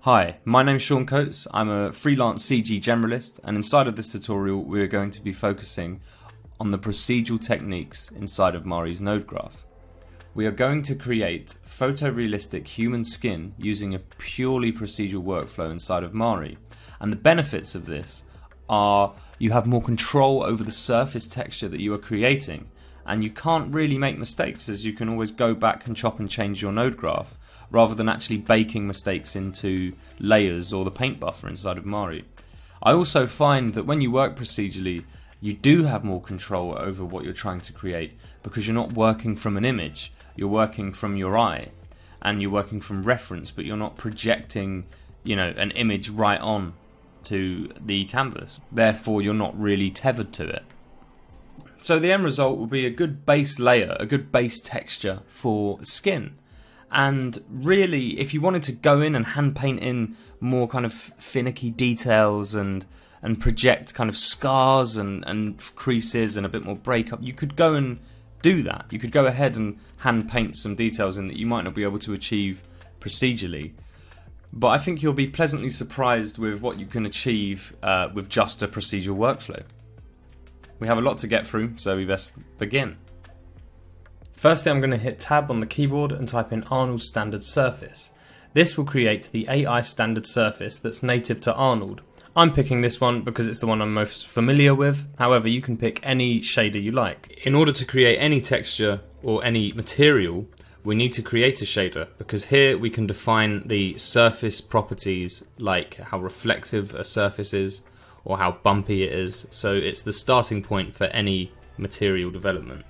Hi, my name's Sean Coates. I'm a freelance CG generalist, and inside of this tutorial we're going to be focusing on the procedural techniques inside of Mari's node graph. We are going to create photorealistic human skin using a purely procedural workflow inside of Mari, and the benefits of this are you have more control over the surface texture that you are creating, and you can't really make mistakes as you can always go back and chop and change your node graph rather than actually baking mistakes into layers or the paint buffer inside of Mari. I also find that when you work procedurally, you do have more control over what you're trying to create because you're not working from an image, you're working from your eye, and you're working from reference, but you're not projecting, an image right on to the canvas. Therefore, you're not really tethered to it. So the end result will be a good base layer, a good base texture for skin. And really, if you wanted to go in and hand paint in more kind of finicky details and project kind of scars and creases and a bit more breakup, you could go and do that. You could go ahead and hand paint some details in that you might not be able to achieve procedurally. But I think you'll be pleasantly surprised with what you can achieve with just a procedural workflow. We have a lot to get through, so we best begin. Firstly, I'm going to hit Tab on the keyboard and type in Arnold's standard surface. This will create the AI standard surface that's native to Arnold. I'm picking this one because it's the one I'm most familiar with. However, you can pick any shader you like. In order to create any texture or any material, we need to create a shader, because here we can define the surface properties like how reflective a surface is or how bumpy it is. So it's the starting point for any material development.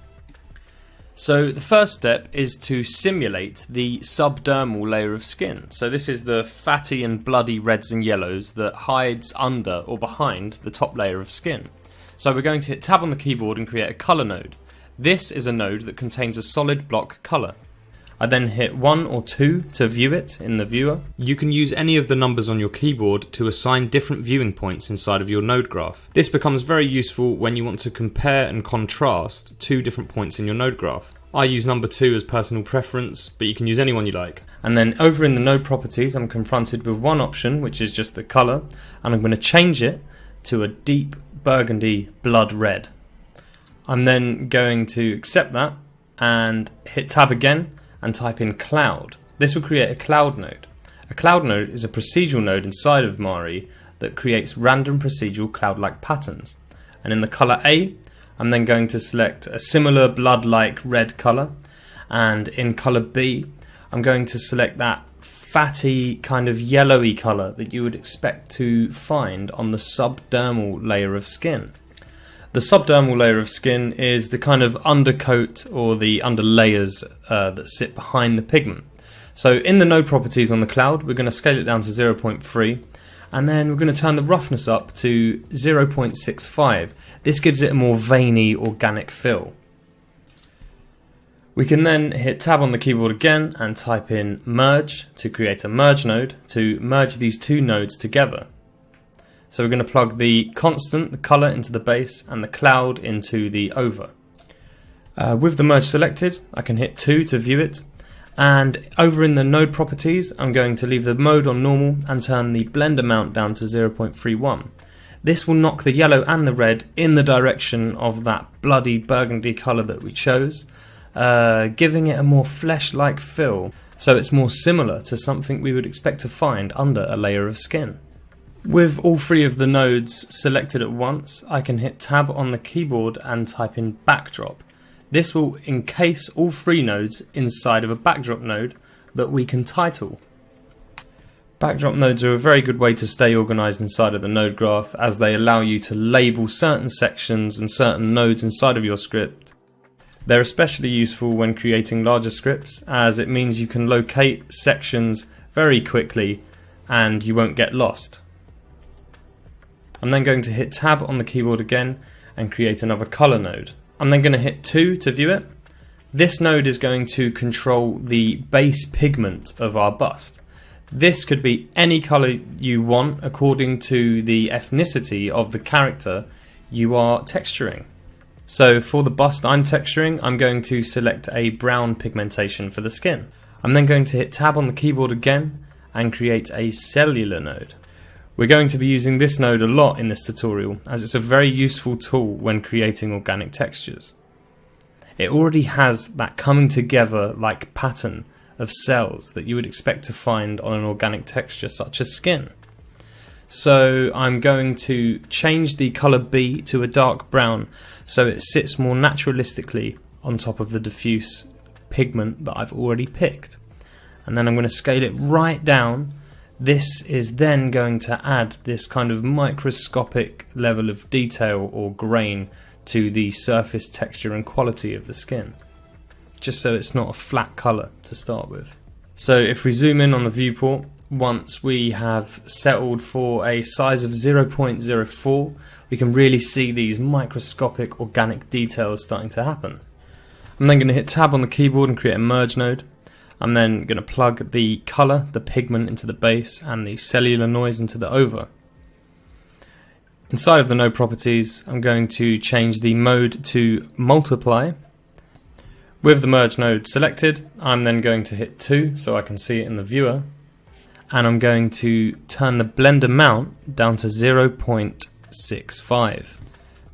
So the first step is to simulate the subdermal layer of skin. So this is the fatty and bloody reds and yellows that hides under or behind the top layer of skin. So we're going to hit Tab on the keyboard and create a color node. This is a node that contains a solid block color. I then hit 1 or 2 to view it in the viewer. You can use any of the numbers on your keyboard to assign different viewing points inside of your node graph. This becomes very useful when you want to compare and contrast two different points in your node graph. I use number 2 as personal preference, but you can use any one you like. And then over in the node properties, I'm confronted with one option, which is just the color, and I'm going to change it to a deep burgundy blood red. I'm then going to accept that and hit Tab again and type in cloud. This will create a cloud node. A cloud node is a procedural node inside of Mari that creates random procedural cloud-like patterns. And in the color A, I'm then going to select a similar blood-like red color, and in color B, I'm going to select that fatty kind of yellowy color that you would expect to find on the subdermal layer of skin. The subdermal layer of skin is the kind of undercoat or the underlayers that sit behind the pigment. So in the node properties on the cloud, we're going to scale it down to 0.3, and then we're going to turn the roughness up to 0.65. This gives it a more veiny, organic feel. We can then hit Tab on the keyboard again and type in merge to create a merge node to merge these two nodes together. So we're going to plug the constant, the color, into the base and the cloud into the over. With the merge selected, I can hit 2 to view it. And over in the node properties, I'm going to leave the mode on normal and turn the blend amount down to 0.31. This will knock the yellow and the red in the direction of that bloody burgundy color that we chose, giving it a more flesh-like feel, so it's more similar to something we would expect to find under a layer of skin. With all three of the nodes selected at once, I can hit Tab on the keyboard and type in backdrop. This will encase all three nodes inside of a backdrop node that we can title. Backdrop nodes are a very good way to stay organized inside of the node graph, as they allow you to label certain sections and certain nodes inside of your script. They're especially useful when creating larger scripts, as it means you can locate sections very quickly and you won't get lost. I'm then going to hit Tab on the keyboard again and create another color node. I'm then going to hit 2 to view it. This node is going to control the base pigment of our bust. This could be any color you want according to the ethnicity of the character you are texturing. So for the bust I'm texturing, I'm going to select a brown pigmentation for the skin. I'm then going to hit Tab on the keyboard again and create a cellular node. We're going to be using this node a lot in this tutorial as it's a very useful tool when creating organic textures. It already has that coming together like pattern of cells that you would expect to find on an organic texture such as skin. So I'm going to change the colour B to a dark brown so it sits more naturalistically on top of the diffuse pigment that I've already picked. And then I'm going to scale it right down. This is then going to add this kind of microscopic level of detail or grain to the surface texture and quality of the skin, just so it's not a flat colour to start with. So if we zoom in on the viewport, once we have settled for a size of 0.04, we can really see these microscopic organic details starting to happen. I'm then going to hit tab on the keyboard and create a merge node. I'm then going to plug the colour, the pigment into the base and the cellular noise into the over. Inside of the node properties, I'm going to change the mode to multiply. With the merge node selected, I'm then going to hit 2 so I can see it in the viewer. And I'm going to turn the blend amount down to 0.65.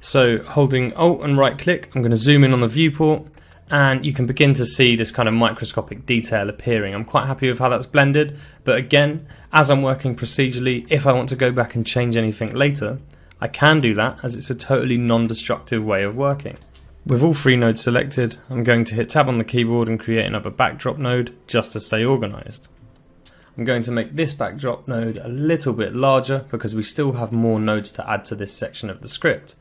So holding Alt and right click, I'm going to zoom in on the viewport and you can begin to see this kind of microscopic detail appearing. I'm quite happy with how that's blended, but again, as I'm working procedurally, if I want to go back and change anything later, I can do that as it's a totally non-destructive way of working. With all 3 nodes selected, I'm going to hit tab on the keyboard and create another backdrop node just to stay organised. I'm going to make this backdrop node a little bit larger because we still have more nodes to add to this section of the script.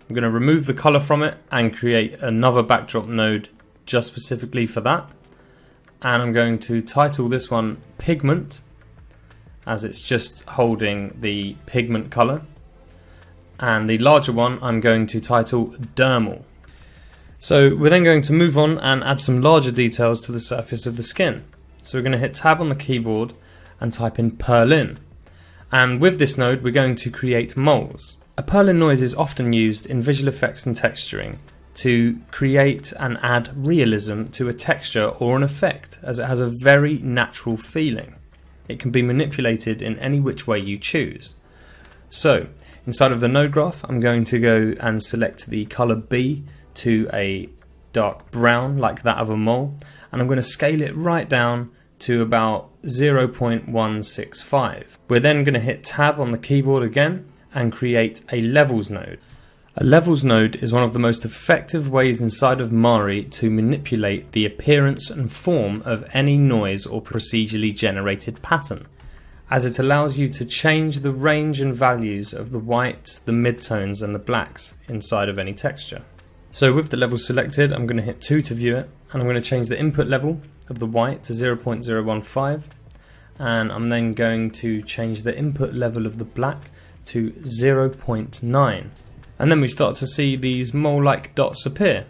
I'm going to remove the colour from it and create another backdrop node just specifically for that. And I'm going to title this one Pigment, as it's just holding the pigment colour. And the larger one I'm going to title Dermal. So we're then going to move on and add some larger details to the surface of the skin. So we're going to hit tab on the keyboard and type in Perlin. And with this node we're going to create moles. A Perlin noise is often used in visual effects and texturing to create and add realism to a texture or an effect, as it has a very natural feeling. It can be manipulated in any which way you choose. So inside of the node graph I'm going to go and select the colour B to a dark brown like that of a mole, and I'm going to scale it right down to about 0.165. We're then going to hit tab on the keyboard again and create a levels node. A levels node is one of the most effective ways inside of Mari to manipulate the appearance and form of any noise or procedurally generated pattern, as it allows you to change the range and values of the whites, the midtones and the blacks inside of any texture. So with the level selected, I'm going to hit 2 to view it, and I'm going to change the input level of the white to 0.015, and I'm then going to change the input level of the black to 0.9. And then we start to see these mole-like dots appear.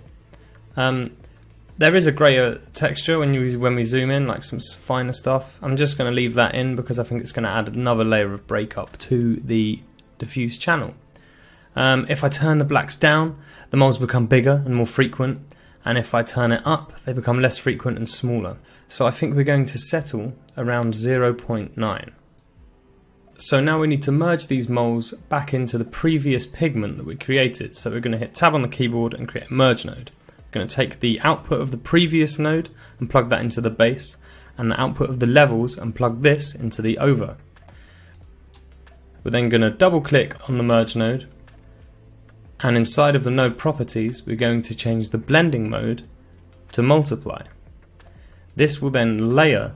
There is a greyer texture when we zoom in, like some finer stuff. I'm just going to leave that in because I think it's going to add another layer of breakup to the diffuse channel. If I turn the blacks down, the moles become bigger and more frequent, and if I turn it up, they become less frequent and smaller. So I think we're going to settle around 0.9. So now we need to merge these moles back into the previous pigment that we created. So we're going to hit tab on the keyboard and create a merge node. We're going to take the output of the previous node and plug that into the base, and the output of the levels and plug this into the over. We're then going to double click on the merge node, and inside of the node properties we're going to change the blending mode to multiply. This will then layer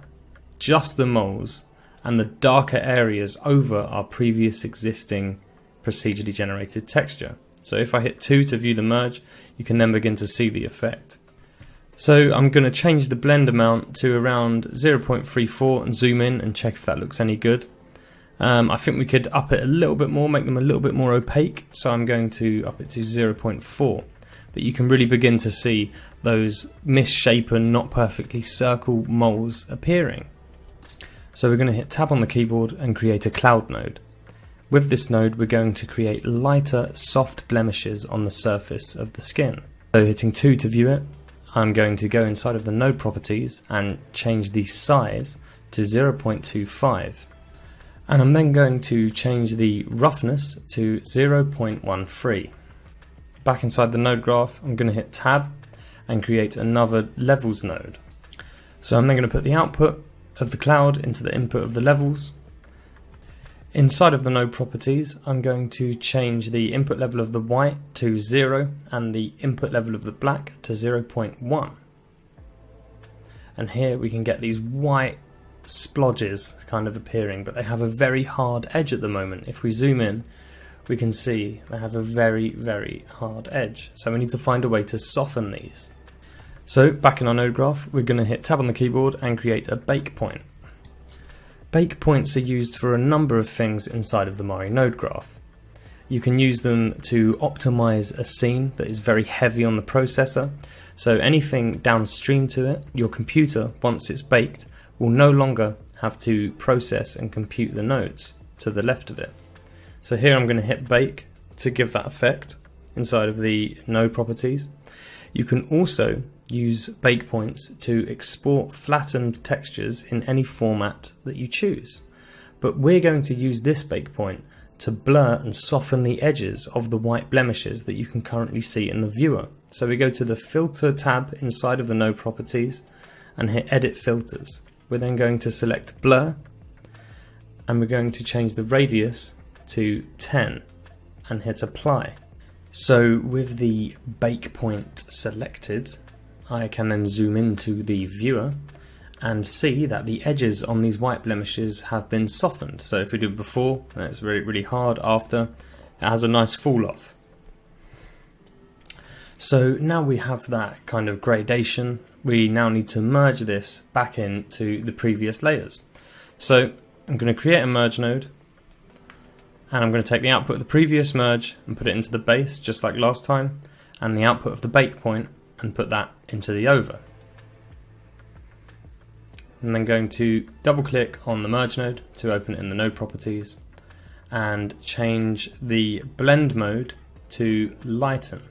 just the moles and the darker areas over our previous existing procedurally generated texture. So if I hit 2 to view the merge, you can then begin to see the effect. So I'm going to change the blend amount to around 0.34 and zoom in and check if that looks any good. I think we could up it a little bit more, make them a little bit more opaque, so I'm going to up it to 0.4. But you can really begin to see those misshapen, not perfectly circle moles appearing. So we're going to hit tab on the keyboard and create a cloud node. With this node we're going to create lighter, soft blemishes on the surface of the skin. So hitting 2 to view it, I'm going to go inside of the node properties and change the size to 0.25. And I'm then going to change the roughness to 0.13. Back inside the node graph, I'm going to hit Tab and create another levels node. So I'm then going to put the output of the cloud into the input of the levels. Inside of the node properties, I'm going to change the input level of the white to 0 and the input level of the black to 0.1. And here we can get these white splodges kind of appearing, but they have a very hard edge at the moment. If we zoom in, we can see they have a very, very hard edge. So we need to find a way to soften these. So back in our node graph, we're going to hit Tab on the keyboard and create a Bake Point. Bake points are used for a number of things inside of the Mari node graph. You can use them to optimize a scene that is very heavy on the processor. So anything downstream to it, your computer, once it's baked, will no longer have to process and compute the nodes to the left of it. So here I'm going to hit Bake to give that effect inside of the node properties. You can also use Bake points to export flattened textures in any format that you choose. But we're going to use this Bake point to blur and soften the edges of the white blemishes that you can currently see in the viewer. So we go to the Filter tab inside of the node properties and hit Edit Filters. We're then going to select Blur and we're going to change the radius to 10 and hit Apply. So with the Bake point selected, I can then zoom into the viewer and see that the edges on these white blemishes have been softened. So if we do it before, and it's really, really hard, after, it has a nice fall off. So now we have that kind of gradation, we now need to merge this back into the previous layers. So I'm going to create a merge node, and I'm going to take the output of the previous merge and put it into the base, just like last time, and the output of the Bake point and put that into the over. I'm then going to double click on the merge node to open it in the node properties and change the blend mode to lighten.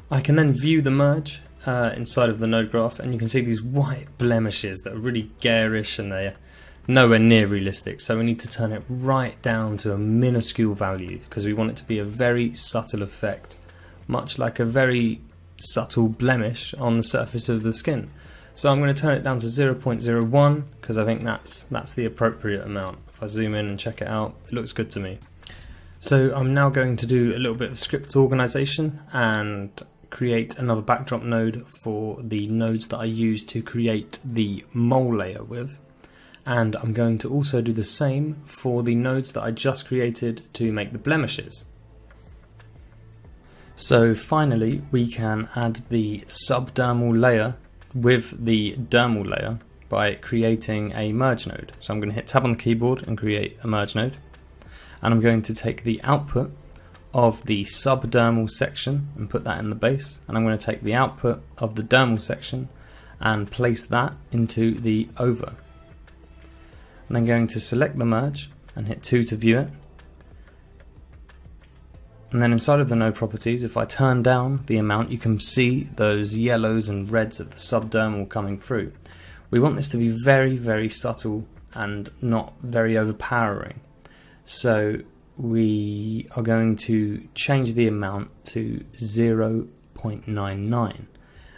I can then view the merge inside of the node graph, and you can see these white blemishes that are really garish and they're nowhere near realistic. So we need to turn it right down to a minuscule value because we want it to be a very subtle effect, much like a very subtle blemish on the surface of the skin. So I'm going to turn it down to 0.01 because I think that's the appropriate amount. If I zoom in and check it out, it looks good to me. So I'm now going to do a little bit of script organization and create another backdrop node for the nodes that I use to create the mole layer with. And I'm going to also do the same for the nodes that I just created to make the blemishes. So finally we can add the subdermal layer with the dermal layer by creating a merge node. So I'm going to hit Tab on the keyboard and create a merge node, and I'm going to take the output of the subdermal section and put that in the base, and I'm going to take the output of the dermal section and place that into the over. I'm then going to select the merge and hit 2 to view it. And then inside of the node properties, if I turn down the amount, you can see those yellows and reds of the subdermal coming through. We want this to be very, very subtle and not very overpowering. So we are going to change the amount to 0.99.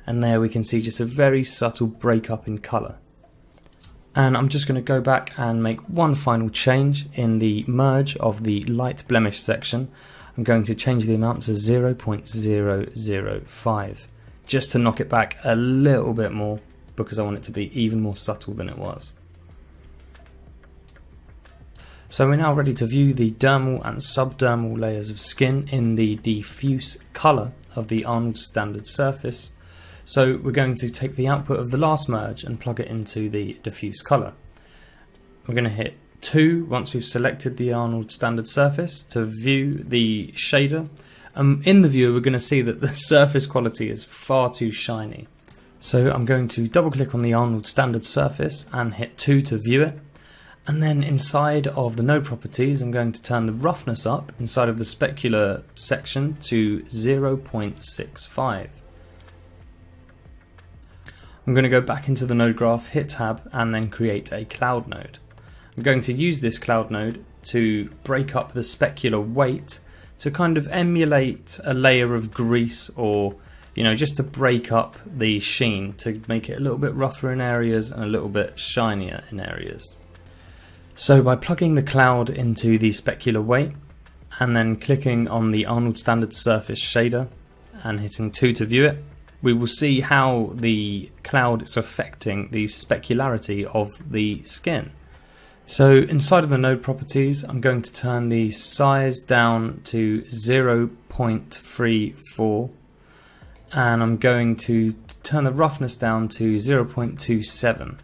And there we can see just a very subtle breakup in color. And I'm just going to go back and make one final change in the merge of the light blemish section. I'm going to change the amount to 0.005 just to knock it back a little bit more because I want it to be even more subtle than it was. So we're now ready to view the dermal and subdermal layers of skin in the diffuse color of the Arnold standard surface. So we're going to take the output of the last merge and plug it into the diffuse color. We're going to hit 2 once we've selected the Arnold standard surface to view the shader. In the viewer we're going to see that the surface quality is far too shiny. So I'm going to double click on the Arnold standard surface and hit 2 to view it. And then inside of the node properties I'm going to turn the roughness up inside of the specular section to 0.65. I'm going to go back into the node graph, hit tab, and then create a cloud node. I'm going to use this cloud node to break up the specular weight to kind of emulate a layer of grease, or just to break up the sheen to make it a little bit rougher in areas and a little bit shinier in areas. So by plugging the cloud into the specular weight and then clicking on the Arnold Standard Surface shader and hitting 2 to view it, we will see how the cloud is affecting the specularity of the skin. So inside of the node properties, I'm going to turn the size down to 0.34, and I'm going to turn the roughness down to 0.27.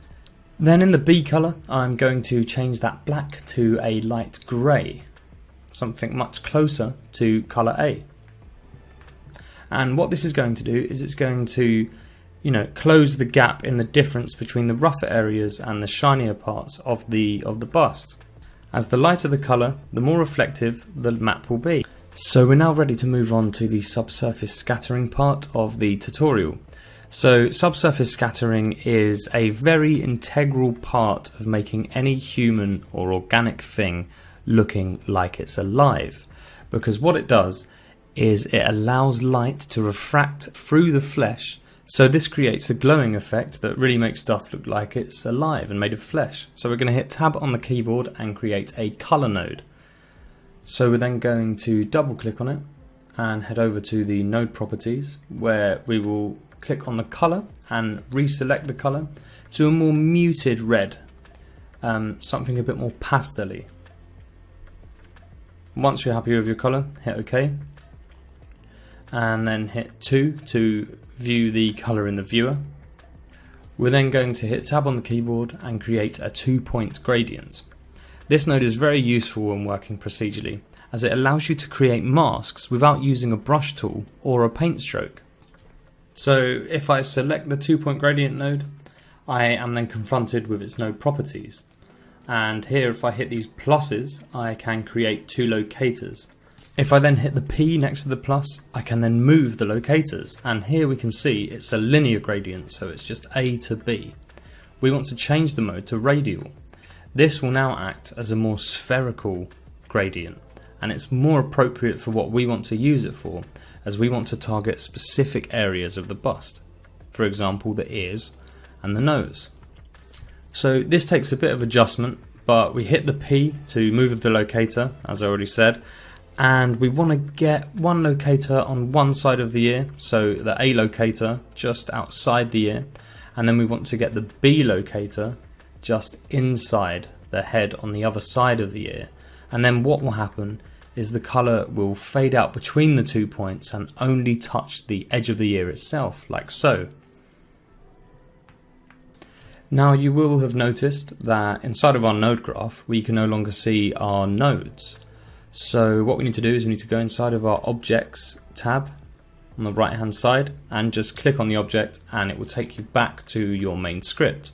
Then in the B color, I'm going to change that black to a light grey, something much closer to color A. And what this is going to do is it's going to close the gap in the difference between the rougher areas and the shinier parts of the bust. As the lighter the colour, the more reflective the map will be. So we're now ready to move on to the subsurface scattering part of the tutorial. So subsurface scattering is a very integral part of making any human or organic thing looking like it's alive, because what it does is it allows light to refract through the flesh. So this creates a glowing effect that really makes stuff look like it's alive and made of flesh. So we're going to hit tab on the keyboard and create a color node. So we're then going to double click on it and head over to the node properties, where we will click on the color and reselect the color to a more muted red, something a bit more pastel-y. Once you're happy with your color, hit OK, and then hit 2 to view the color in the viewer. We're then going to hit tab on the keyboard and create a 2-point gradient. This node is very useful when working procedurally, as it allows you to create masks without using a brush tool or a paint stroke. So if I select the 2-point gradient node, I am then confronted with its node properties. And here, if I hit these pluses, I can create 2 locators. If I then hit the P next to the plus, I can then move the locators, and here we can see it's a linear gradient, so it's just A to B. We want to change the mode to radial. This will now act as a more spherical gradient, and it's more appropriate for what we want to use it for, as we want to target specific areas of the bust, for example the ears and the nose. So this takes a bit of adjustment, but we hit the P to move the locator, as I already said, and we want to get one locator on one side of the ear, so the A locator just outside the ear, and then we want to get the B locator just inside the head on the other side of the ear. And then what will happen is the colour will fade out between the 2 points and only touch the edge of the ear itself, like so. Now you will have noticed that inside of our node graph we can no longer see our nodes. So what we need to do is we need to go inside of our Objects tab on the right hand side and just click on the object, and it will take you back to your main script.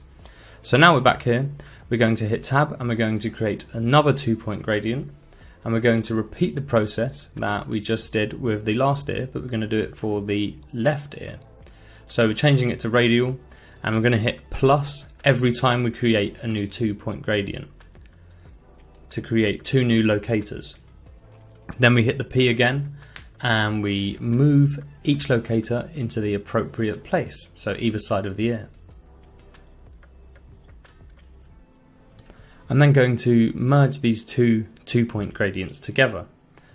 So now we're back here, we're going to hit tab and we're going to create another 2-point gradient, and we're going to repeat the process that we just did with the last ear, but we're going to do it for the left ear. So we're changing it to radial, and we're going to hit plus every time we create a new 2-point gradient to create 2 new locators. Then we hit the P again and we move each locator into the appropriate place, so either side of the ear. I'm then going to merge these 2-point gradients together.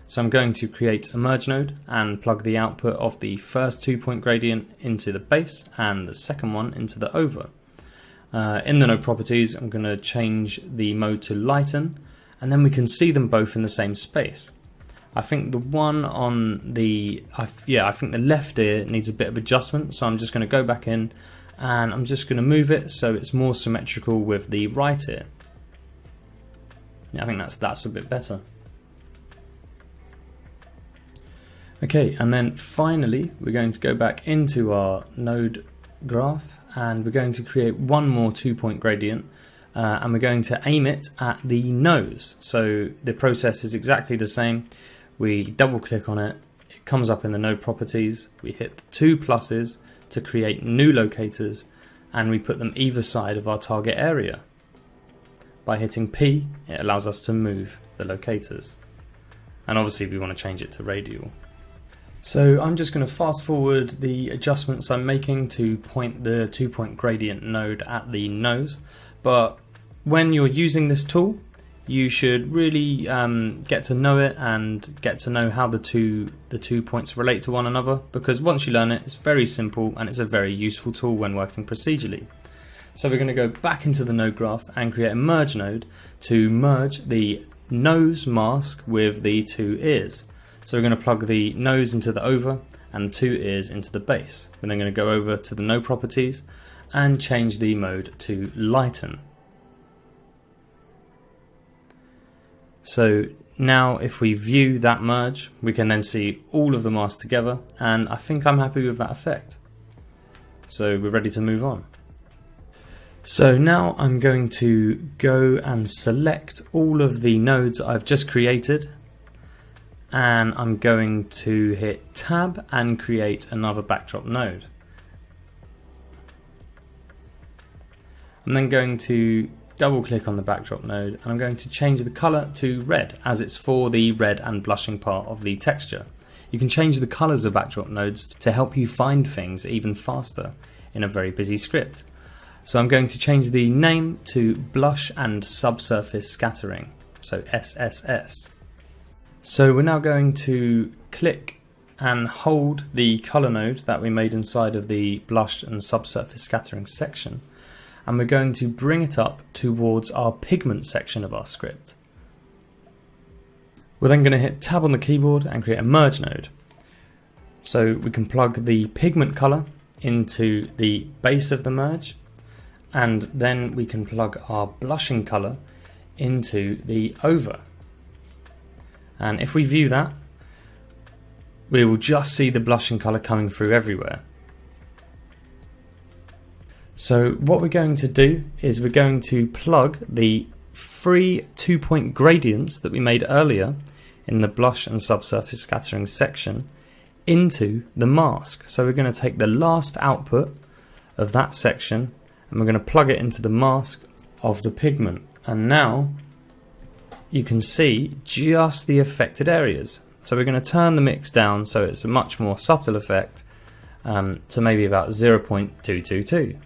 So I'm going to create a merge node and plug the output of the first 2-point gradient into the base and the second one into the over. In the node properties, I'm going to change the mode to lighten, and then we can see them both in the same space. I think the one on the, I think the left ear needs a bit of adjustment, so I'm just going to go back in and I'm just going to move it so it's more symmetrical with the right ear. Yeah, I think that's a bit better. Okay, and then finally we're going to go back into our node graph and we're going to create one more 2-point gradient, and we're going to aim it at the nose. So the process is exactly the same. We double click on it, it comes up in the node properties, we hit the 2 pluses to create new locators, and we put them either side of our target area. By hitting P, it allows us to move the locators. And obviously we want to change it to radial. So I'm just going to fast forward the adjustments I'm making to point the 2-point gradient node at the nose. But when you're using this tool, you should really get to know it and get to know how the two points relate to one another, because once you learn it, it's very simple and it's a very useful tool when working procedurally. So we're going to go back into the node graph and create a merge node to merge the nose mask with the two ears. So we're going to plug the nose into the over and the two ears into the base. We're then going to go over to the node properties and change the mode to lighten. So now if we view that merge, we can then see all of the masks together, and I think I'm happy with that effect. So we're ready to move on. So now I'm going to go and select all of the nodes I've just created, and I'm going to hit Tab and create another backdrop node. I'm then going to double click on the backdrop node, and I'm going to change the color to red, as it's for the red and blushing part of the texture. You can change the colors of backdrop nodes to help you find things even faster in a very busy script. So I'm going to change the name to Blush and Subsurface Scattering, so SSS. So we're now going to click and hold the color node that we made inside of the Blush and Subsurface Scattering section, and we're going to bring it up towards our pigment section of our script. We're then going to hit Tab on the keyboard and create a merge node. So we can plug the pigment color into the base of the merge, and then we can plug our blushing color into the over. And if we view that, we will just see the blushing color coming through everywhere. So what we're going to do is we're going to plug the 3 2-point gradients that we made earlier in the blush and subsurface scattering section into the mask. So we're going to take the last output of that section and we're going to plug it into the mask of the pigment. And now you can see just the affected areas. So we're going to turn the mix down so it's a much more subtle effect, to maybe about 0.222.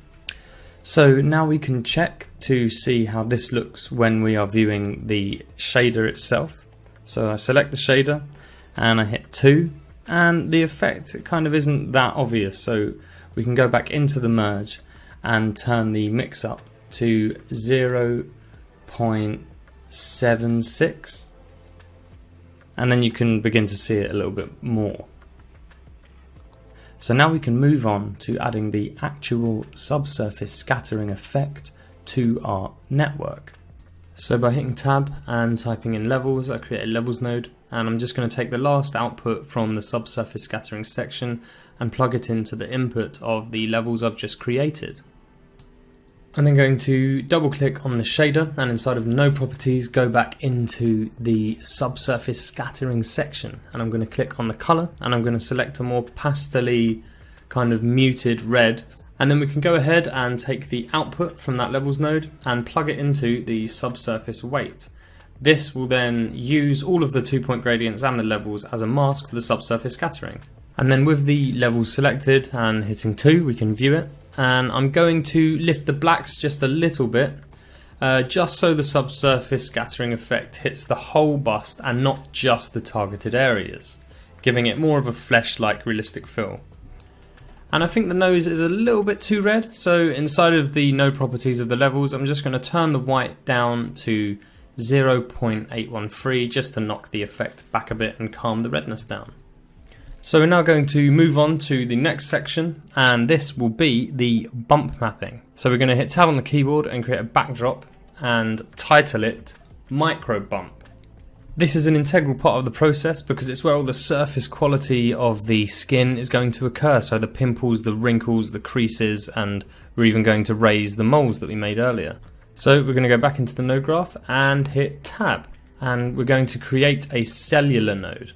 So now we can check to see how this looks when we are viewing the shader itself. So I select the shader and I hit 2, and the effect kind of isn't that obvious. So we can go back into the merge and turn the mix up to 0.76, and then you can begin to see it a little bit more. So now we can move on to adding the actual subsurface scattering effect to our network. So by hitting Tab and typing in levels, I create a levels node, and I'm just going to take the last output from the subsurface scattering section and plug it into the input of the levels I've just created. I'm then going to double click on the shader, and inside of node properties go back into the subsurface scattering section, and I'm going to click on the color and I'm going to select a more pastel-y kind of muted red, and then we can go ahead and take the output from that levels node and plug it into the subsurface weight. This will then use all of the 2-point gradients and the levels as a mask for the subsurface scattering. And then with the levels selected and hitting 2, we can view it. And I'm going to lift the blacks just a little bit, just so the subsurface scattering effect hits the whole bust and not just the targeted areas, giving it more of a flesh-like realistic feel. And I think the nose is a little bit too red, so inside of the node properties of the levels, I'm just going to turn the white down to 0.813 just to knock the effect back a bit and calm the redness down. So we're now going to move on to the next section, and this will be the bump mapping. So we're going to hit Tab on the keyboard and create a backdrop and title it Micro Bump. This is an integral part of the process because it's where all the surface quality of the skin is going to occur. So the pimples, the wrinkles, the creases, and we're even going to raise the moles that we made earlier. So we're going to go back into the node graph and hit Tab, and we're going to create a cellular node.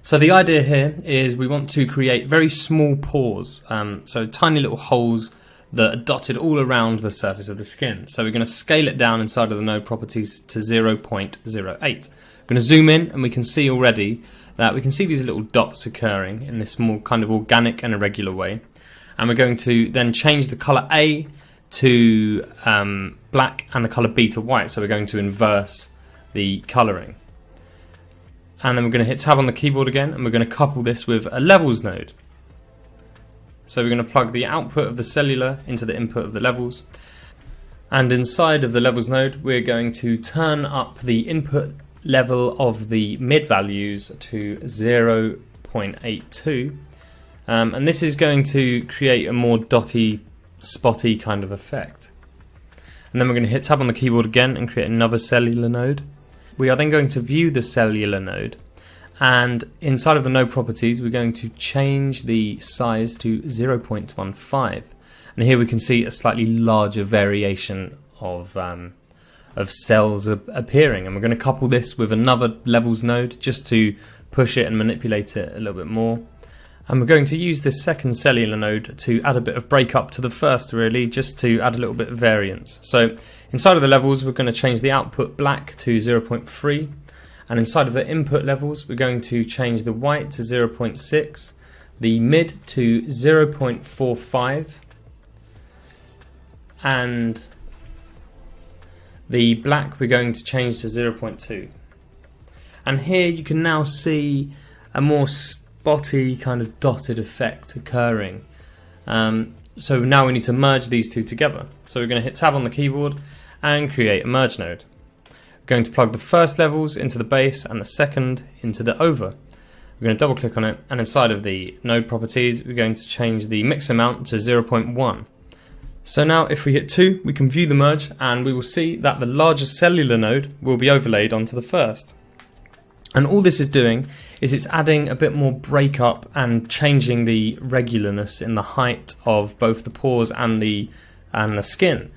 So the idea here is we want to create very small pores, so tiny little holes that are dotted all around the surface of the skin. So we're going to scale it down inside of the node properties to 0.08. We're going to zoom in and we can see already that we can see these little dots occurring in this more kind of organic and irregular way. And we're going to then change the colour A to black and the colour B to white. So we're going to inverse the colouring. And then we're going to hit tab on the keyboard again and we're going to couple this with a levels node. So we're going to plug the output of the cellular into the input of the levels. And inside of the levels node, we're going to turn up the input level of the mid values to 0.82. And this is going to create a more dotty, spotty kind of effect. And then we're going to hit tab on the keyboard again and create another cellular node. We are then going to view the cellular node, and inside of the node properties we're going to change the size to 0.15, and here we can see a slightly larger variation of cells appearing, and we're going to couple this with another levels node just to push it and manipulate it a little bit more. And we're going to use this second cellular node to add a bit of breakup to the first, really, just to add a little bit of variance. So inside of the levels, we're going to change the output black to 0.3. And inside of the input levels, we're going to change the white to 0.6, the mid to 0.45, and the black we're going to change to 0.2. And here you can now see a more spotty kind of dotted effect occurring. So now we need to merge these two together. So we're going to hit tab on the keyboard and create a merge node. We're going to plug the first levels into the base and the second into the over. We're going to double click on it, and inside of the node properties we're going to change the mix amount to 0.1. So now if we hit 2 we can view the merge, and we will see that the larger cellular node will be overlaid onto the first. And all this is doing is it's adding a bit more breakup and changing the regularness in the height of both the pores and the skin.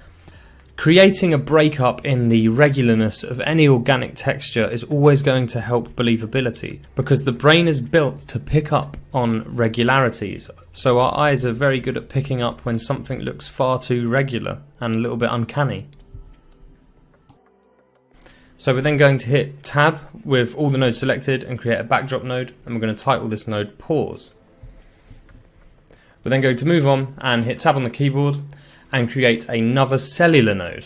Creating a breakup in the regularness of any organic texture is always going to help believability, because the brain is built to pick up on regularities. So our eyes are very good at picking up when something looks far too regular and a little bit uncanny. So we're then going to hit tab with all the nodes selected and create a backdrop node, and we're going to title this node pores. We're then going to move on and hit tab on the keyboard and create another cellular node.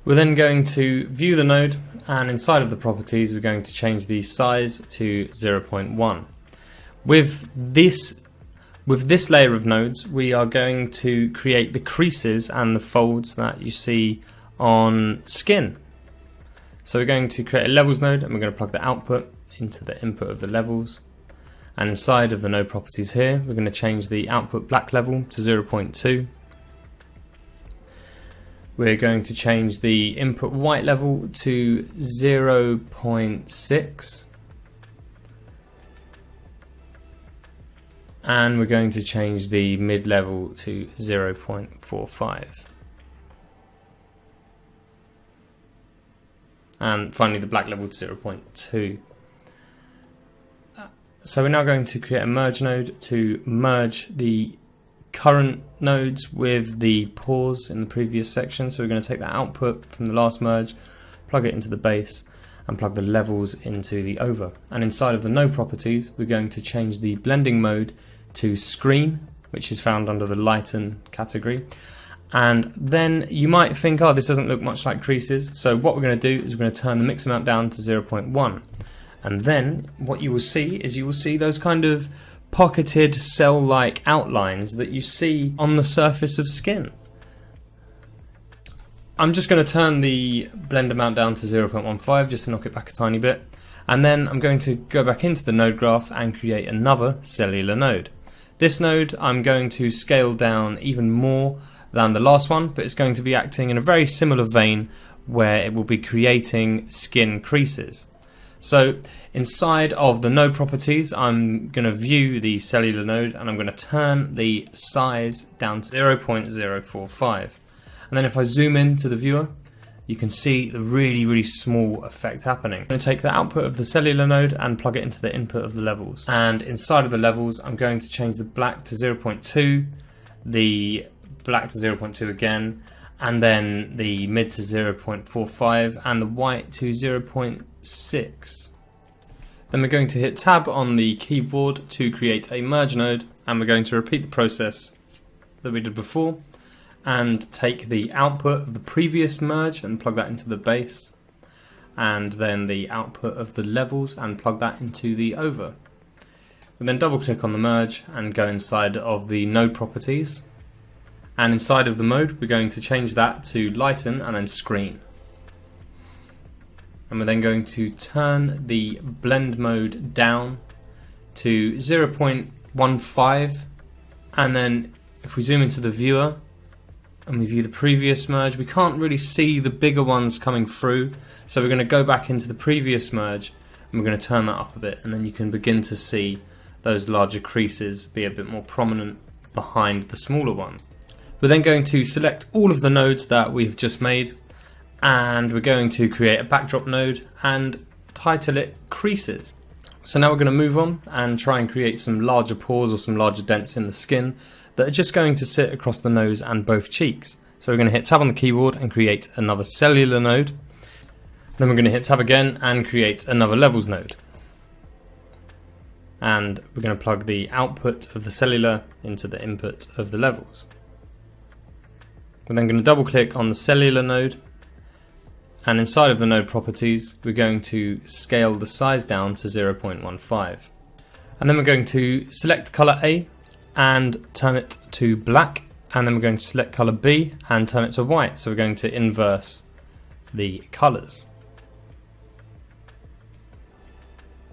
We're then going to view the node, and inside of the properties we're going to change the size to 0.1. With this layer of nodes we are going to create the creases and the folds that you see on skin. So we're going to create a levels node, and we're going to plug the output into the input of the levels. And inside of the node properties here, we're going to change the output black level to 0.2. We're going to change the input white level to 0.6. And we're going to change the mid level to 0.45. And finally the black level to 0.2. So we're now going to create a merge node to merge the current nodes with the pores in the previous section. So we're going to take the output from the last merge, plug it into the base, and plug the levels into the over. And inside of the node properties we're going to change the blending mode to screen, which is found under the lighten category. And then you might think, oh, this doesn't look much like creases. So what we're going to do is we're going to turn the mix amount down to 0.1. And then what you will see is you will see those kind of pocketed cell-like outlines that you see on the surface of skin. I'm just going to turn the blend amount down to 0.15 just to knock it back a tiny bit. And then I'm going to go back into the node graph and create another cellular node. This node I'm going to scale down even more than the last one, but it's going to be acting in a very similar vein where it will be creating skin creases. So inside of the node properties I'm going to view the cellular node, and I'm going to turn the size down to 0.045. And then if I zoom into the viewer, you can see the really small effect happening. I'm going to take the output of the cellular node and plug it into the input of the levels. And inside of the levels, I'm going to change the black to 0.2, the black to 0.2 again, and then the mid to 0.45 and the white to 0.6. Then we're going to hit tab on the keyboard to create a merge node, and we're going to repeat the process that we did before and take the output of the previous merge and plug that into the base, and then the output of the levels and plug that into the over. We then double click on the merge and go inside of the node properties, and inside of the mode we're going to change that to lighten and then screen. And we're then going to turn the blend mode down to 0.15, and then if we zoom into the viewer and we view the previous merge, we can't really see the bigger ones coming through, so we're going to go back into the previous merge and we're going to turn that up a bit, and then you can begin to see those larger creases be a bit more prominent behind the smaller one. We're then going to select all of the nodes that we've just made, and we're going to create a backdrop node and title it creases. So now we're going to move on and try and create some larger pores or some larger dents in the skin that are just going to sit across the nose and both cheeks. So we're going to hit tab on the keyboard and create another cellular node. Then we're going to hit tab again and create another levels node. And we're going to plug the output of the cellular into the input of the levels. We're then going to double click on the cellular node, and inside of the node properties we're going to scale the size down to 0.15, and then we're going to select color A and turn it to black, and then we're going to select color B and turn it to white, so we're going to inverse the colors.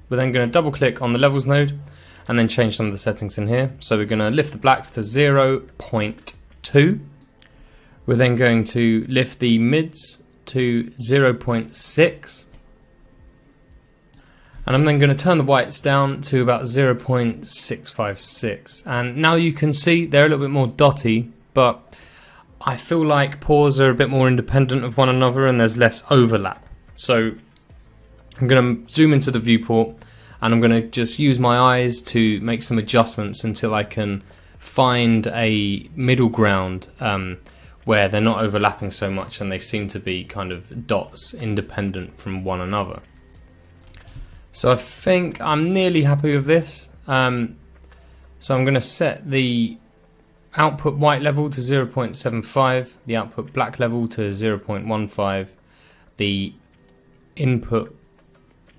We're then going to double click on the levels node and then change some of the settings in here. So we're going to lift the blacks to 0.2. We're then going to lift the mids to 0.6, and I'm then going to turn the whites down to about 0.656, and now you can see they're a little bit more dotty, but I feel like pores are a bit more independent of one another and there's less overlap. So I'm going to zoom into the viewport and I'm going to just use my eyes to make some adjustments until I can find a middle ground where they're not overlapping so much and they seem to be kind of dots independent from one another. So I think I'm nearly happy with this. So I'm going to set the output white level to 0.75, the output black level to 0.15, the input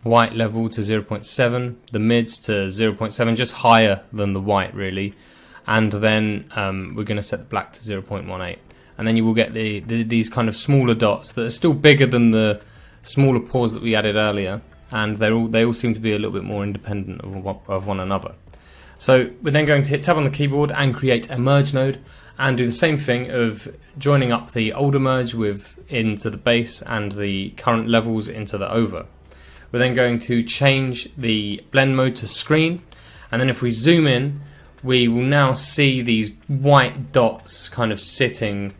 white level to 0.7, the mids to 0.7, just higher than the white really, and then we're going to set the black to 0.18. And then you will get these kind of smaller dots that are still bigger than the smaller pores that we added earlier, and they all seem to be a little bit more independent of one another. So we're then going to hit tab on the keyboard and create a merge node and do the same thing of joining up the older merge into the base and the current levels into the over. We're then going to change the blend mode to screen, and then if we zoom in we will now see these white dots kind of sitting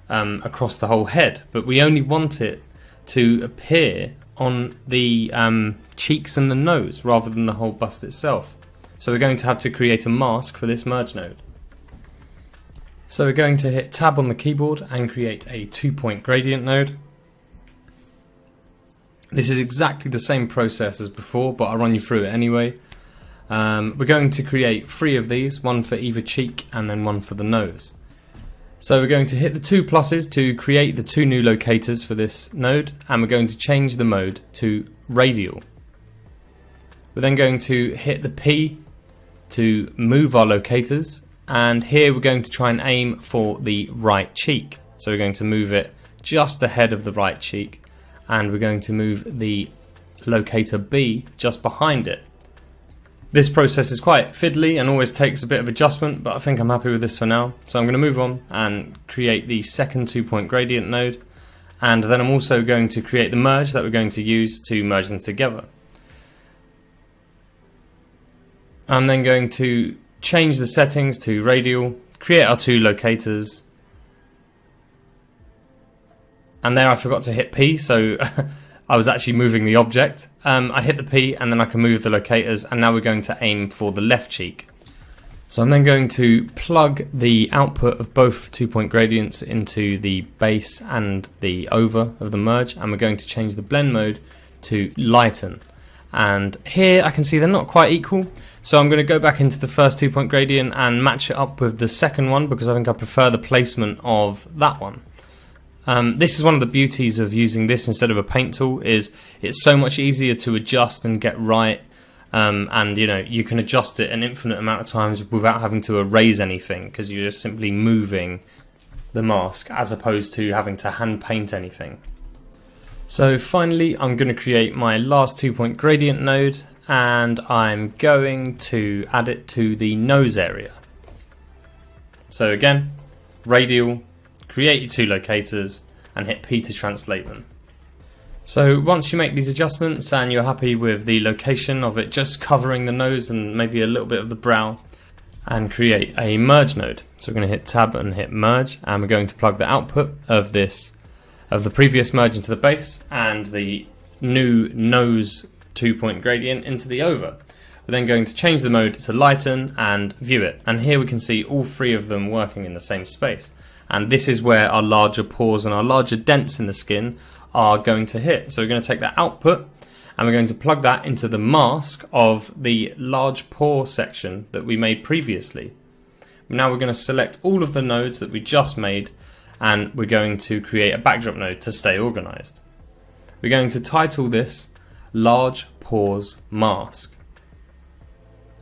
across the whole head, but we only want it to appear on the cheeks and the nose rather than the whole bust itself. So we're going to have to create a mask for this merge node. So we're going to hit tab on the keyboard and create a 2-point gradient node. This is exactly the same process as before, but I'll run you through it anyway. We're going to create 3 of these, one for either cheek and then one for the nose. So we're going to hit the 2 pluses to create the 2 new locators for this node, and we're going to change the mode to radial. We're then going to hit the P to move our locators, and here we're going to try and aim for the right cheek. So we're going to move it just ahead of the right cheek, and we're going to move the locator B just behind it. This process is quite fiddly and always takes a bit of adjustment, but I think I'm happy with this for now. So I'm going to move on and create the second 2-point gradient node, and then I'm also going to create the merge that we're going to use to merge them together. I'm then going to change the settings to radial, create our 2 locators, And there I forgot to hit P, so I was actually moving the object. I hit the P and then I can move the locators, and now we're going to aim for the left cheek. So I'm then going to plug the output of both 2-point gradients into the base and the over of the merge, and we're going to change the blend mode to lighten. And here I can see they're not quite equal, so I'm going to go back into the first 2-point gradient and match it up with the second one, because I think I prefer the placement of that one. This is one of the beauties of using this instead of a paint tool, is it's so much easier to adjust and get right. And you can adjust it an infinite amount of times without having to erase anything, because you're just simply moving the mask as opposed to having to hand paint anything. So finally I'm going to create my last 2-point gradient node, and I'm going to add it to the nose area. So again, radial, create your 2 locators and hit P to translate them. So once you make these adjustments and you're happy with the location of it just covering the nose and maybe a little bit of the brow, and create a merge node. So we're going to hit tab and hit merge, and we're going to plug the output of the previous merge into the base and the new nose 2-point gradient into the over. We're then going to change the mode to lighten and view it, and here we can see all 3 of them working in the same space, and this is where our larger pores and our larger dents in the skin are going to hit. So we're going to take that output and we're going to plug that into the mask of the large pore section that we made previously. Now we're going to select all of the nodes that we just made, and we're going to create a backdrop node to stay organized. We're going to title this Large Pores Mask,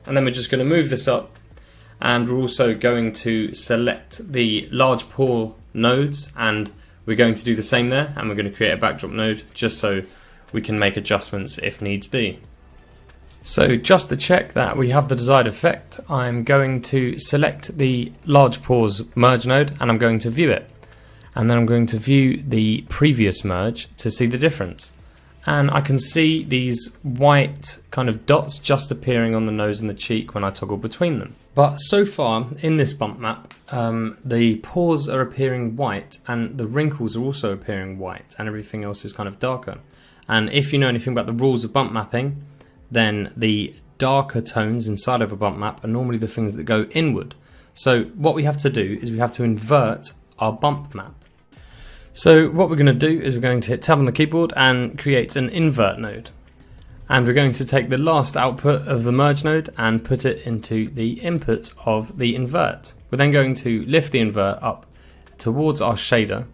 and then we're just going to move this up, and we're also going to select the large pore nodes, and we're going to do the same there, and we're going to create a backdrop node just so we can make adjustments if needs be. So just to check that we have the desired effect, I'm going to select the large pores merge node and I'm going to view it. And then I'm going to view the previous merge to see the difference. And I can see these white kind of dots just appearing on the nose and the cheek when I toggle between them. But so far in this bump map, the pores are appearing white and the wrinkles are also appearing white, and everything else is kind of darker. And if you know anything about the rules of bump mapping, then the darker tones inside of a bump map are normally the things that go inward. So what we have to do is we have to invert our bump map. So what we're going to do is we're going to hit tab on the keyboard and create an invert node. And we're going to take the last output of the merge node and put it into the input of the invert. We're then going to lift the invert up towards our shader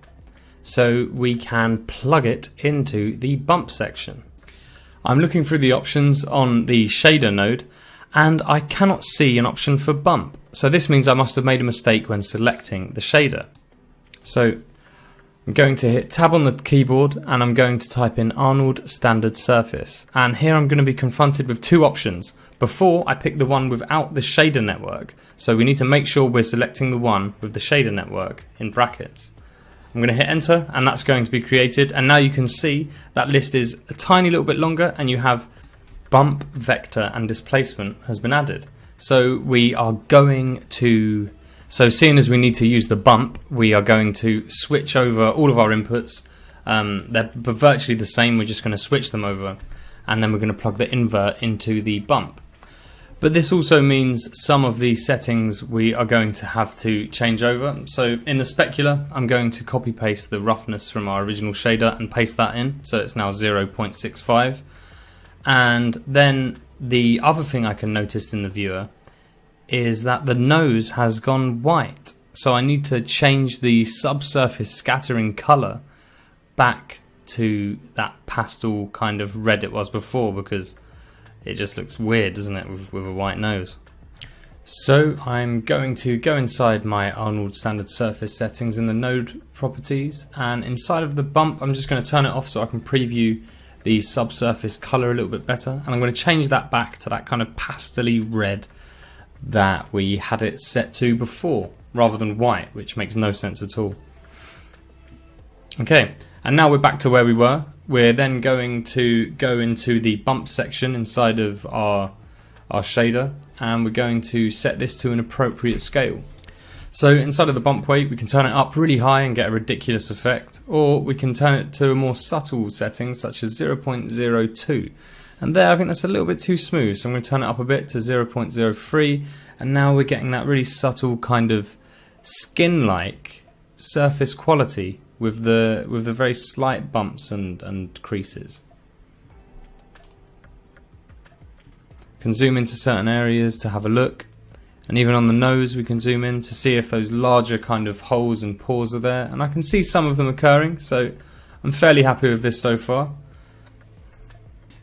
so we can plug it into the bump section. I'm looking through the options on the shader node and I cannot see an option for bump. So this means I must have made a mistake when selecting the shader. So I'm going to hit tab on the keyboard and I'm going to type in Arnold Standard Surface, and here I'm going to be confronted with 2 options. Before, I picked the one without the shader network, so we need to make sure we're selecting the one with the shader network in brackets. I'm going to hit enter and that's going to be created, and now you can see that list is a tiny little bit longer and you have bump, vector and displacement has been added. So we are going to seeing as we need to use the bump, we are going to switch over all of our inputs. They're virtually the same, we're just going to switch them over, and then we're going to plug the invert into the bump. But this also means some of the settings we are going to have to change over. So in the specular, I'm going to copy paste the roughness from our original shader and paste that in, so it's now 0.65. And then the other thing I can notice in the viewer is that the nose has gone white, so I need to change the subsurface scattering color back to that pastel kind of red it was before, because it just looks weird, doesn't it, with a white nose. So I'm going to go inside my Arnold Standard Surface settings in the node properties, and inside of the bump I'm just going to turn it off so I can preview the subsurface color a little bit better, and I'm going to change that back to that kind of pastel-y red that we had it set to before, rather than white, which makes no sense at all. Okay, and now we're back to where we were. We're then going to go into the bump section inside of our shader, and we're going to set this to an appropriate scale. So inside of the bump weight, we can turn it up really high and get a ridiculous effect, or we can turn it to a more subtle setting such as 0.02. And there I think that's a little bit too smooth, so I'm going to turn it up a bit to 0.03, and now we're getting that really subtle kind of skin-like surface quality with the very slight bumps and creases. Can zoom into certain areas to have a look, and even on the nose we can zoom in to see if those larger kind of holes and pores are there, and I can see some of them occurring, so I'm fairly happy with this so far.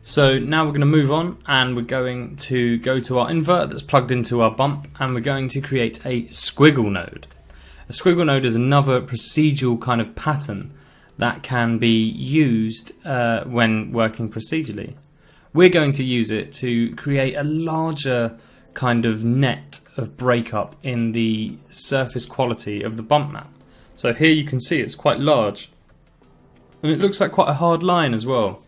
So now we're going to move on, and we're going to go to our invert that's plugged into our bump, and we're going to create a squiggle node. A squiggle node is another procedural kind of pattern that can be used when working procedurally. We're going to use it to create a larger kind of net of breakup in the surface quality of the bump map. So here you can see it's quite large, and it looks like quite a hard line as well.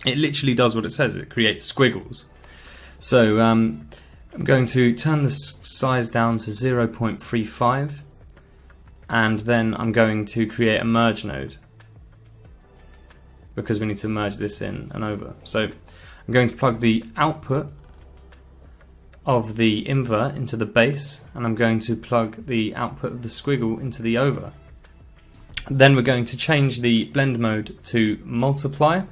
It literally does what it says, it creates squiggles. So I'm going to turn the size down to 0.35, and then I'm going to create a merge node because we need to merge this in and over. So I'm going to plug the output of the invert into the base, and I'm going to plug the output of the squiggle into the over. Then we're going to change the blend mode to multiply,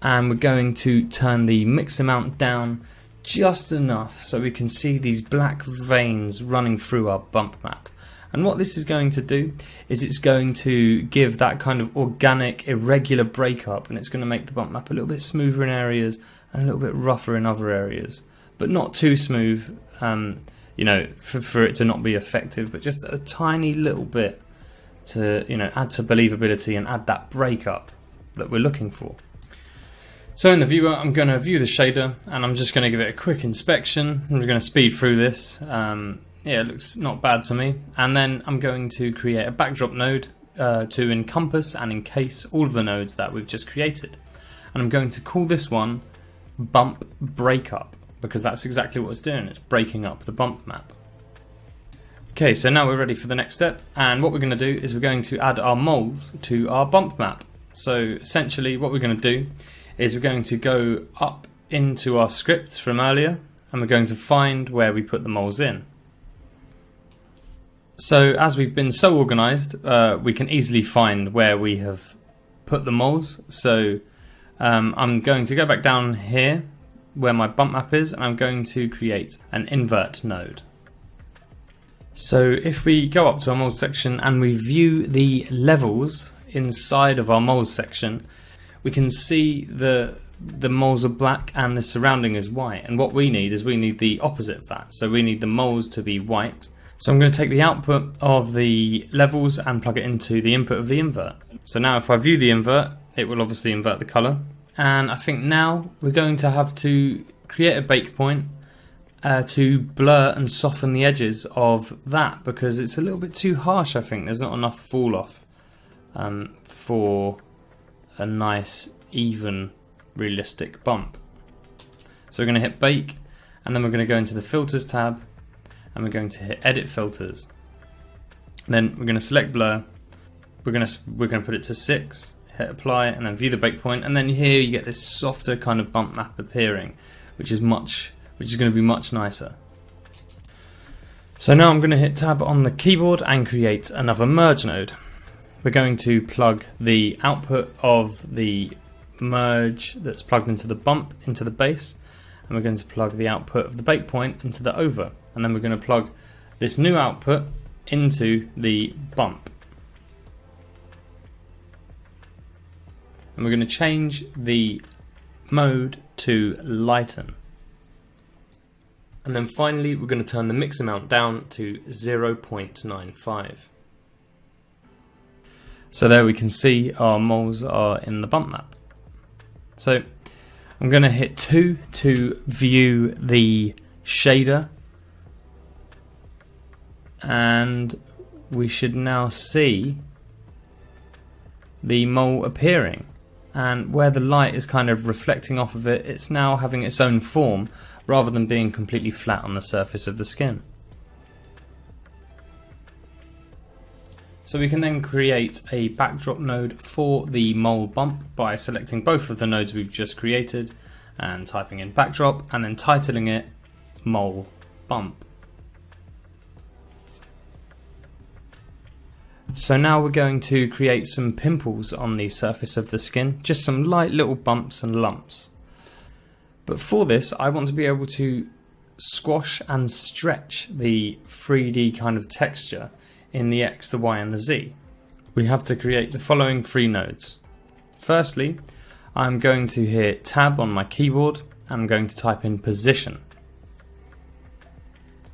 and we're going to turn the mix amount down just enough so we can see these black veins running through our bump map. And what this is going to do is it's going to give that kind of organic, irregular breakup, and it's going to make the bump map a little bit smoother in areas and a little bit rougher in other areas, but not too smooth, you know, for it to not be effective, but just a tiny little bit to, you know, add to believability and add that breakup that we're looking for. So in the viewer, I'm going to view the shader, and I'm just going to give it a quick inspection. I'm just going to speed through this. Yeah, it looks not bad to me. And then I'm going to create a backdrop node to encompass and encase all of the nodes that we've just created. And I'm going to call this one Bump Breakup, because that's exactly what it's doing. It's breaking up the bump map. Okay, so now we're ready for the next step. And what we're going to do is we're going to add our molds to our bump map. So essentially what we're going to do is we're going to go up into our script from earlier, and we're going to find where we put the molds in. So as we've been so organized, we can easily find where we have put the molds. So I'm going to go back down here where my bump map is, and I'm going to create an invert node. So if we go up to our molds section and we view the levels inside of our molds section, we can see the molds are black and the surrounding is white, and what we need is we need the opposite of that. So we need the molds to be white. So I'm going to take the output of the levels and plug it into the input of the invert. So now if I view the invert, it will obviously invert the color, and I think now we're going to have to create a bake point to blur and soften the edges of that, because it's a little bit too harsh. I think there's not enough fall off for a nice, even, realistic bump. So we're going to hit bake, and then we're going to go into the filters tab, and we're going to hit edit filters. Then we're going to select blur. We're going to put it to 6, hit apply, and then view the bake point. And then here you get this softer kind of bump map appearing, which is going to be much nicer. So now I'm going to hit tab on the keyboard and create another merge node. We're going to plug the output of the merge that's plugged into the bump into the base, and we're going to plug the output of the bake point into the over, and then we're going to plug this new output into the bump. And we're going to change the mode to lighten. And then finally we're going to turn the mix amount down to 0.95. So there we can see our moles are in the bump map. So I'm going to hit 2 to view the shader, and we should now see the mole appearing, and where the light is kind of reflecting off of it, it's now having its own form rather than being completely flat on the surface of the skin. So we can then create a backdrop node for the mole bump by selecting both of the nodes we've just created and typing in backdrop and then titling it mole bump. So now we're going to create some pimples on the surface of the skin, just some light little bumps and lumps. But for this, I want to be able to squash and stretch the 3D kind of texture in the X, the Y and the Z. We have to create the following 3 nodes. Firstly, I'm going to hit Tab on my keyboard and I'm going to type in position.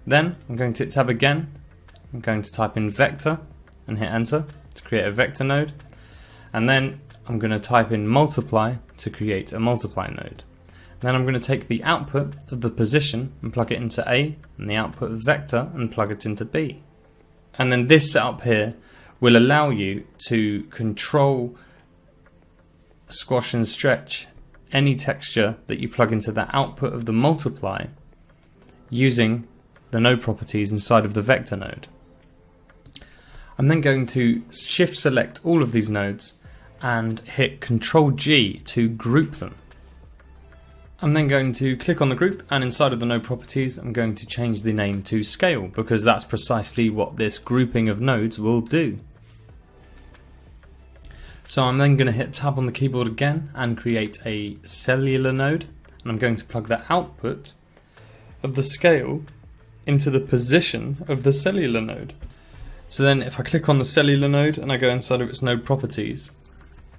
Then I'm going to hit Tab again, I'm going to type in vector and hit enter to create a vector node, and then I'm going to type in multiply to create a multiply node. Then I'm going to take the output of the position and plug it into A, and the output of vector and plug it into B. And then this setup here will allow you to control, squash and stretch any texture that you plug into the output of the multiply using the node properties inside of the vector node. I'm then going to shift select all of these nodes and hit Ctrl G to group them. I'm then going to click on the group, and inside of the node properties I'm going to change the name to scale, because that's precisely what this grouping of nodes will do. So I'm then going to hit Tab on the keyboard again and create a cellular node, and I'm going to plug the output of the scale into the position of the cellular node. So then if I click on the cellular node and I go inside of its node properties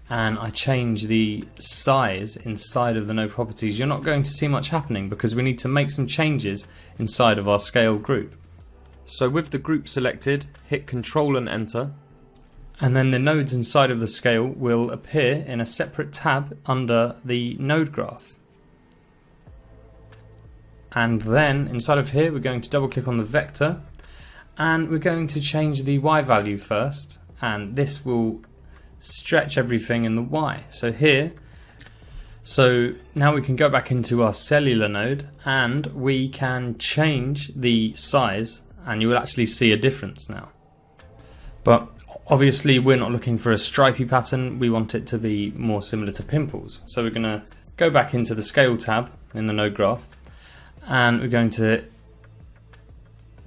and I change the size inside of the node properties, you're not going to see much happening because we need to make some changes inside of our scale group. So with the group selected, hit Control and enter, and then the nodes inside of the scale will appear in a separate tab under the node graph. And then inside of here we're going to double click on the vector and we're going to change the Y value first, and this will stretch everything in the Y. So now we can go back into our cellular node and we can change the size, and you will actually see a difference now. But obviously we're not looking for a stripy pattern, we want it to be more similar to pimples. So we're going to go back into the scale tab in the node graph and we're going to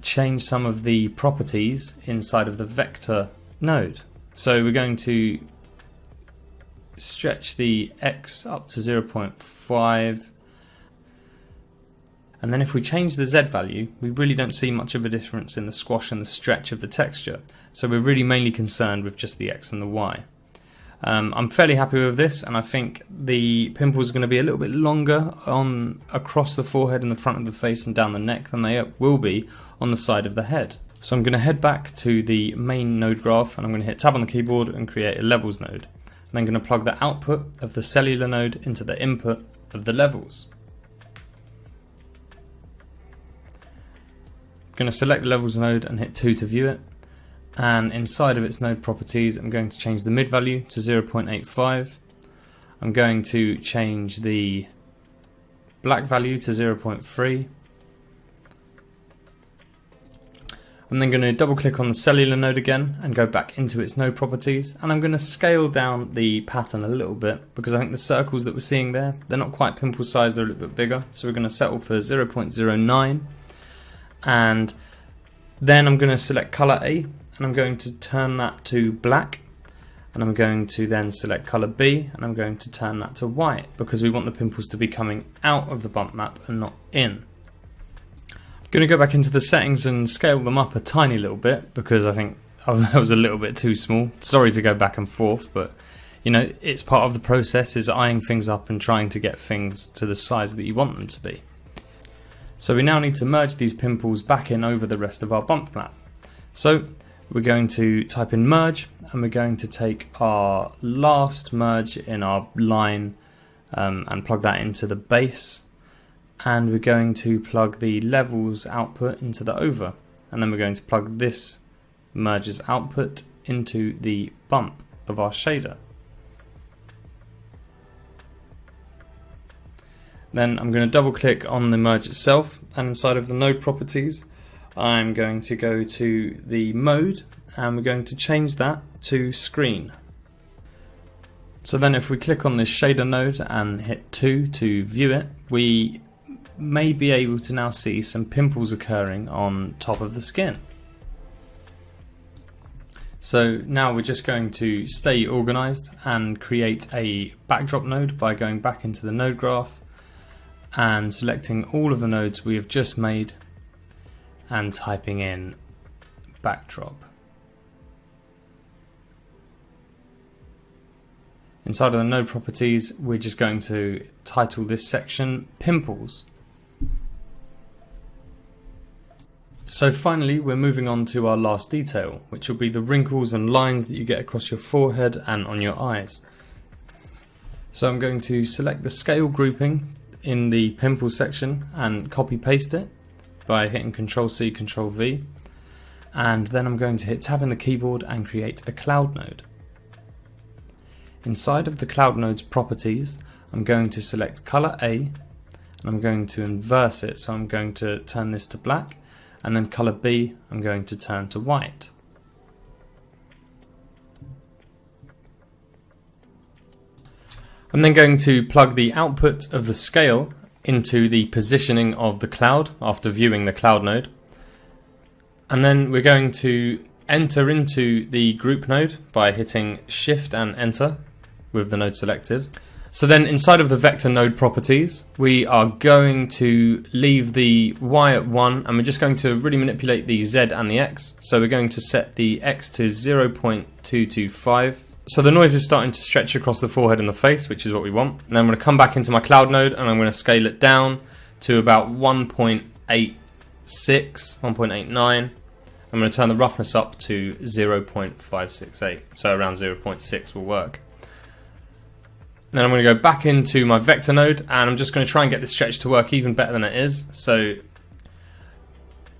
change some of the properties inside of the vector node. So we're going to stretch the X up to 0.5, and then if we change the Z value, we really don't see much of a difference in the squash and the stretch of the texture. So we're really mainly concerned with just the X and the Y. I'm fairly happy with this, and I think the pimples are going to be a little bit longer across the forehead and the front of the face and down the neck than they will be on the side of the head. So I'm going to head back to the main node graph and I'm going to hit Tab on the keyboard and create a levels node. I'm then going to plug the output of the cellular node into the input of the levels. I'm going to select the levels node and hit 2 to view it. And inside of its node properties I'm going to change the mid value to 0.85. I'm going to change the black value to 0.3. I'm then going to double click on the cellular node again and go back into its node properties, and I'm going to scale down the pattern a little bit because I think the circles that we're seeing there, they're not quite pimple size, they're a little bit bigger. So we're going to settle for 0.09, and then I'm going to select color A and I'm going to turn that to black, and I'm going to then select color B and I'm going to turn that to white because we want the pimples to be coming out of the bump map and not in. I'm going to go back into the settings and scale them up a tiny little bit because I think that was a little bit too small. Sorry to go back and forth, but you know, it's part of the process, is eyeing things up and trying to get things to the size that you want them to be. So we now need to merge these pimples back in over the rest of our bump map. So we're going to type in merge and we're going to take our last merge in our line and plug that into the base, and we're going to plug the levels output into the over, and then we're going to plug this merge's output into the bump of our shader. Then I'm going to double click on the merge itself, and inside of the node properties I'm going to go to the mode and we're going to change that to screen. So then if we click on this shader node and hit 2 to view it, we may be able to now see some pimples occurring on top of the skin. So now we're just going to stay organized and create a backdrop node by going back into the node graph and selecting all of the nodes we have just made and typing in backdrop. Inside of the node properties, we're just going to title this section Pimples. So finally, we're moving on to our last detail, which will be the wrinkles and lines that you get across your forehead and on your eyes. So I'm going to select the scale grouping in the pimple section and copy paste it by hitting Ctrl+C, Ctrl+V, and then I'm going to hit tab in the keyboard and create a cloud node. Inside of the cloud node's properties, I'm going to select color A and I'm going to inverse it, so I'm going to turn this to black, and then color B I'm going to turn to white. I'm then going to plug the output of the scale into the positioning of the cloud after viewing the cloud node, and then we're going to enter into the group node by hitting Shift and Enter with the node selected. So then inside of the vector node properties, we are going to leave the Y at 1 and we're just going to really manipulate the Z and the X. So we're going to set the X to 0.225. So the noise is starting to stretch across the forehead and the face, which is what we want. And then I'm going to come back into my cloud node and I'm going to scale it down to about 1.86, 1.89. I'm going to turn the roughness up to 0.568, so around 0.6 will work. Then I'm going to go back into my vector node and I'm just going to try and get this stretch to work even better than it is. So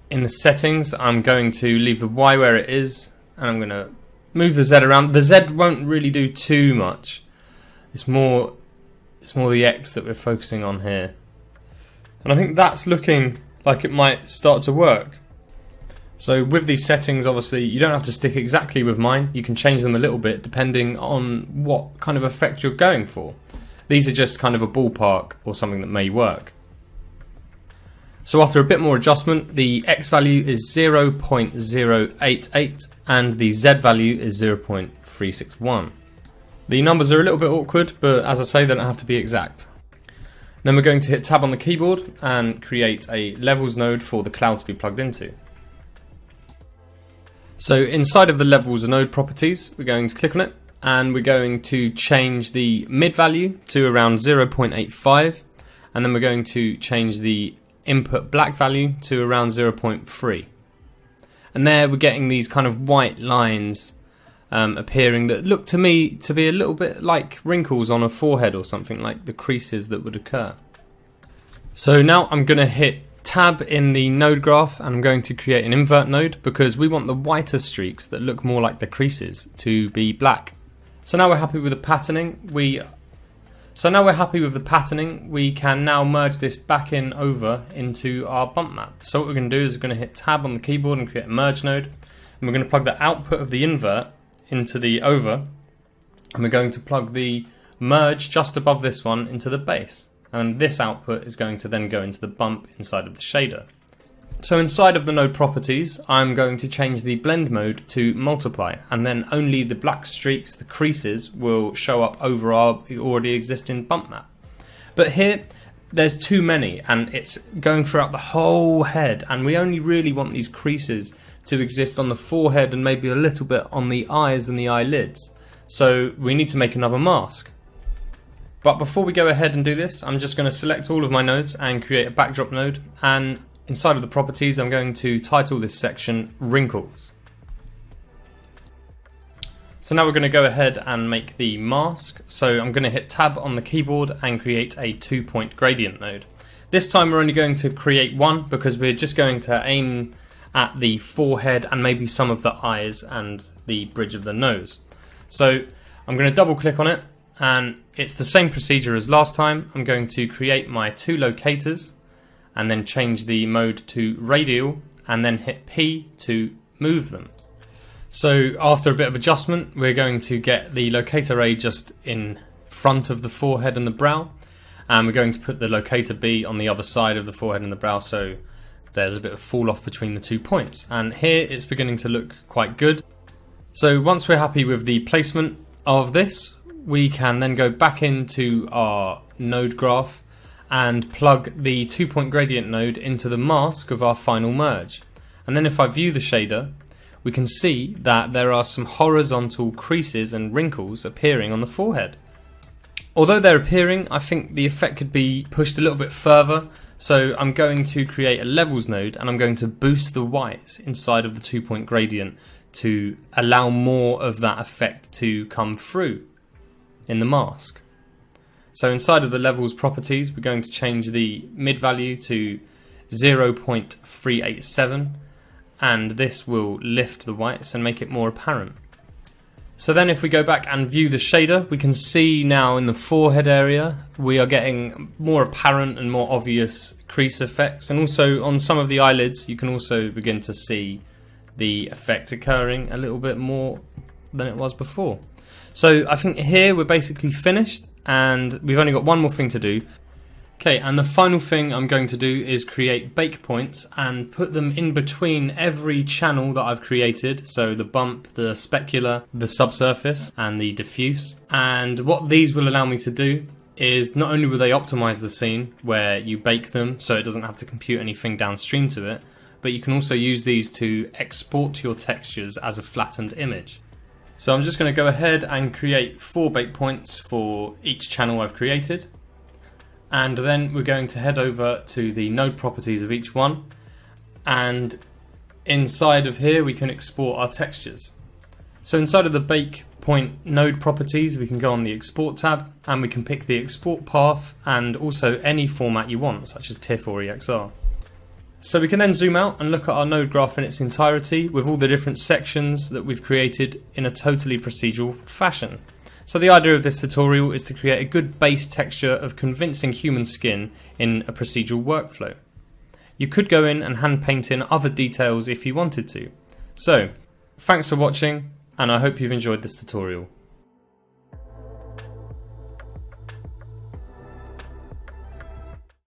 in the settings, I'm going to leave the Y where it is and I'm going to move the Z around. The Z won't really do too much. It's more the X that we're focusing on here. And I think that's looking like it might start to work. So with these settings, obviously, you don't have to stick exactly with mine. You can change them a little bit depending on what kind of effect you're going for. These are just kind of a ballpark or something that may work. So after a bit more adjustment, the X value is 0.088 and the Z value is 0.361. The numbers are a little bit awkward, but as I say, they don't have to be exact. Then we're going to hit tab on the keyboard and create a levels node for the cloud to be plugged into. So inside of the levels node properties, we're going to click on it and we're going to change the mid value to around 0.85, and then we're going to change the input black value to around 0.3. And there we're getting these kind of white lines appearing that look to me to be a little bit like wrinkles on a forehead or something, like the creases that would occur. So now I'm going to hit tab in the node graph and I'm going to create an invert node because we want the whiter streaks that look more like the creases to be black. So now we're happy with the patterning. We can now merge this back in over into our bump map. So what we're going to do is we're going to hit tab on the keyboard and create a merge node, and we're going to plug the output of the invert into the over, and we're going to plug the merge just above this one into the base. And this output is going to then go into the bump inside of the shader. So inside of the node properties, I'm going to change the blend mode to multiply, and then only the black streaks, the creases, will show up over our already existing bump map. But here, there's too many, and it's going throughout the whole head, and we only really want these creases to exist on the forehead and maybe a little bit on the eyes and the eyelids. So we need to make another mask. But before we go ahead and do this, I'm just going to select all of my nodes and create a backdrop node, and inside of the properties I'm going to title this section Wrinkles. So now we're going to go ahead and make the mask. So I'm going to hit tab on the keyboard and create a 2-point gradient node. This time we're only going to create one because we're just going to aim at the forehead and maybe some of the eyes and the bridge of the nose. So I'm going to double click on it, and it's the same procedure as last time. I'm going to create my two locators and then change the mode to radial and then hit P to move them. So after a bit of adjustment, we're going to get the locator A just in front of the forehead and the brow, and we're going to put the locator B on the other side of the forehead and the brow, so there's a bit of fall off between the 2 points. And here it's beginning to look quite good. So once we're happy with the placement of this, we can then go back into our node graph and plug the 2-point gradient node into the mask of our final merge. And then if I view the shader, we can see that there are some horizontal creases and wrinkles appearing on the forehead. Although they're appearing, I think the effect could be pushed a little bit further, so I'm going to create a levels node and I'm going to boost the whites inside of the 2-point gradient to allow more of that effect to come through in the mask. So inside of the levels properties, we're going to change the mid value to 0.387, and this will lift the whites and make it more apparent. So then if we go back and view the shader, we can see now in the forehead area we are getting more apparent and more obvious crease effects, and also on some of the eyelids you can also begin to see the effect occurring a little bit more than it was before. So I think here we're basically finished and we've only got one more thing to do. Okay, and the final thing I'm going to do is create bake points and put them in between every channel that I've created. So the bump, the specular, the subsurface and the diffuse. And what these will allow me to do is not only will they optimize the scene where you bake them so it doesn't have to compute anything downstream to it, but you can also use these to export your textures as a flattened image. So I'm just going to go ahead and create 4 bake points for each channel I've created. And then we're going to head over to the node properties of each one, and inside of here we can export our textures. So inside of the bake point node properties we can go on the export tab and we can pick the export path and also any format you want, such as TIFF or EXR. So we can then zoom out and look at our node graph in its entirety with all the different sections that we've created in a totally procedural fashion. So the idea of this tutorial is to create a good base texture of convincing human skin in a procedural workflow. You could go in and hand paint in other details if you wanted to. So, thanks for watching, and I hope you've enjoyed this tutorial.